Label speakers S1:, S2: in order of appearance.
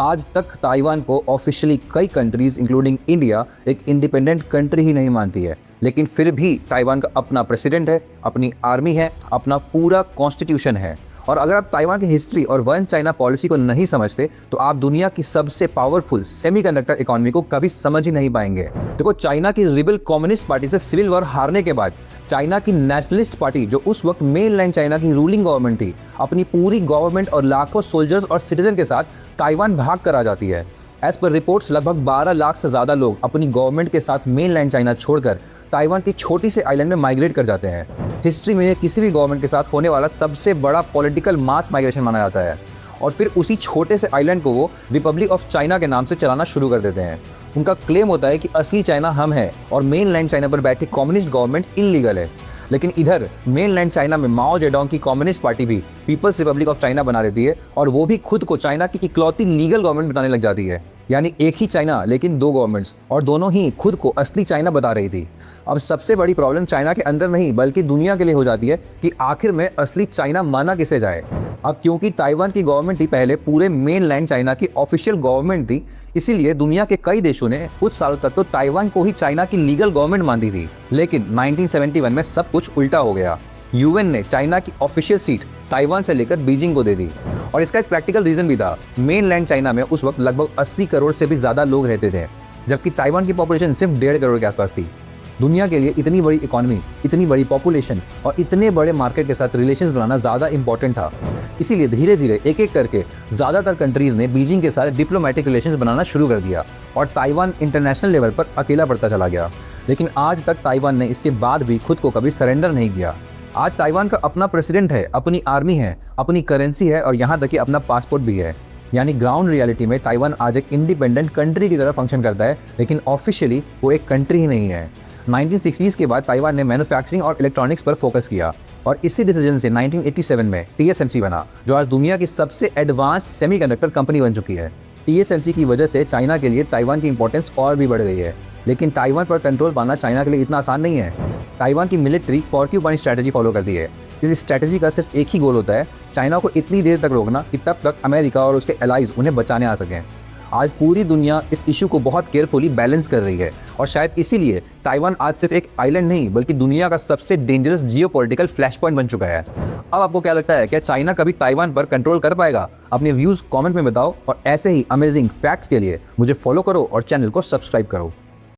S1: आज तक ताइवान को ऑफिशियली कई कंट्रीज इंक्लूडिंग इंडिया एक इंडिपेंडेंट कंट्री ही नहीं मानती है, लेकिन फिर भी ताइवान का अपना प्रेसिडेंट है, अपनी आर्मी है, अपना पूरा कॉन्स्टिट्यूशन है। और अगर आप ताइवान की हिस्ट्री और वन चाइना पॉलिसी को नहीं समझते तो आप दुनिया की सबसे पावरफुल सेमीकंडक्टर इकोनॉमी को कभी समझ ही नहीं पाएंगे। देखो, चाइना की रिबल कम्युनिस्ट पार्टी से सिविल वॉर हारने के बाद चाइना की नेशनलिस्ट पार्टी, जो उस वक्त मेनलैंड चाइना की रूलिंग गवर्नमेंट थी, अपनी पूरी गवर्नमेंट और लाखों सोल्जर्स और सिटीजन के साथ ताइवान भाग कर आ जाती है। एज पर रिपोर्ट्स लगभग 12 लाख से ज़्यादा लोग अपनी गवर्नमेंट के साथ मेनलैंड चाइना छोड़कर ताइवान की छोटी से आइलैंड में माइग्रेट कर जाते हैं। हिस्ट्री में किसी भी गवर्नमेंट के साथ होने वाला सबसे बड़ा पॉलिटिकल मास माइग्रेशन माना जाता है। और फिर उसी छोटे से आइलैंड को वो रिपब्लिक ऑफ चाइना के नाम से चलाना शुरू कर देते हैं। उनका क्लेम होता है कि असली चाइना हम है और मेनलैंड चाइना पर बैठी कम्युनिस्ट गवर्नमेंट इलीगल है। लेकिन इधर मेनलैंड चाइना में माओ जेडोंग की कम्युनिस्ट पार्टी भी पीपल्स रिपब्लिक ऑफ चाइना बना देती है और वो भी खुद को चाइना की इकलौती लीगल गवर्नमेंट बताने लग जाती है। यानी एक ही चाइना लेकिन दो गवर्नमेंट्स, और दोनों ही खुद को असली चाइना बता रही थी। अब सबसे बड़ी प्रॉब्लम चाइना के अंदर नहीं बल्कि दुनिया के लिए हो जाती है कि आखिर में असली चाइना माना किसे जाए। अब क्योंकि ताइवान की गवर्नमेंट ही पहले पूरे मेनलैंड चाइना की ऑफिशियल गवर्नमेंट थी, इसीलिए दुनिया के कई देशों ने कुछ सालों तक तो ताइवान को ही चाइना की लीगल गवर्नमेंट मानती थी। लेकिन 1971 में सब कुछ उल्टा हो गया। यूएन ने चाइना की ऑफिशियल सीट ताइवान से लेकर बीजिंग को दे दी, और इसका एक प्रैक्टिकल रीजन भी था। मेनलैंड चाइना में उस वक्त लगभग 80 करोड़ से भी ज्यादा लोग रहते थे, जबकि ताइवान की पॉपुलेशन सिर्फ 1.5 करोड़ के आसपास थी। दुनिया के लिए इतनी बड़ी इकोनॉमी, इतनी बड़ी पॉपुलेशन और इतने बड़े मार्केट के साथ रिलेशंस बनाना ज़्यादा इंपॉर्टेंट था। इसीलिए धीरे धीरे एक एक करके ज़्यादातर कंट्रीज़ ने बीजिंग के साथ डिप्लोमेटिक रिलेशंस बनाना शुरू कर दिया और ताइवान इंटरनेशनल लेवल पर अकेला पड़ता चला गया। लेकिन आज तक ताइवान ने इसके बाद भी खुद को कभी सरेंडर नहीं किया। आज ताइवान का अपना प्रेसिडेंट है, अपनी आर्मी है, अपनी करेंसी है और यहाँ तक कि अपना पासपोर्ट भी है। यानी ग्राउंड रियलिटी में ताइवान आज एक इंडिपेंडेंट कंट्री की तरह फंक्शन करता है, लेकिन ऑफिशियली वो एक कंट्री ही नहीं है। 1960s के बाद ताइवान ने मैन्युफैक्चरिंग और इलेक्ट्रॉनिक्स पर फोकस किया और इसी डिसीजन से 1987 में TSMC बना, जो आज दुनिया की सबसे एडवांस्ड सेमीकंडक्टर कंपनी बन चुकी है। TSMC की वजह से चाइना के लिए ताइवान की इंपॉर्टेंस और भी बढ़ गई है। लेकिन ताइवान पर कंट्रोल पाना चाइना के लिए इतना आसान नहीं है। ताइवान की मिलिट्री पोर्क्यूपाइन स्ट्रैटेजी फॉलो करती है। इस स्ट्रैटेजी का सिर्फ एक ही गोल होता है, चाइना को इतनी देर तक रोकना कि तब तक अमेरिका और उसके एलाइज उन्हें बचाने आ सकें। आज पूरी दुनिया इस इशू को बहुत केयरफुली बैलेंस कर रही है और शायद इसीलिए ताइवान आज सिर्फ एक आइलैंड नहीं बल्कि दुनिया का सबसे डेंजरस जियोपॉलिटिकल फ्लैश पॉइंट बन चुका है। अब आपको क्या लगता है, क्या चाइना कभी ताइवान पर कंट्रोल कर पाएगा? अपने व्यूज़ कमेंट में बताओ और ऐसे ही अमेजिंग फैक्ट्स के लिए मुझे फॉलो करो और चैनल को सब्सक्राइब करो।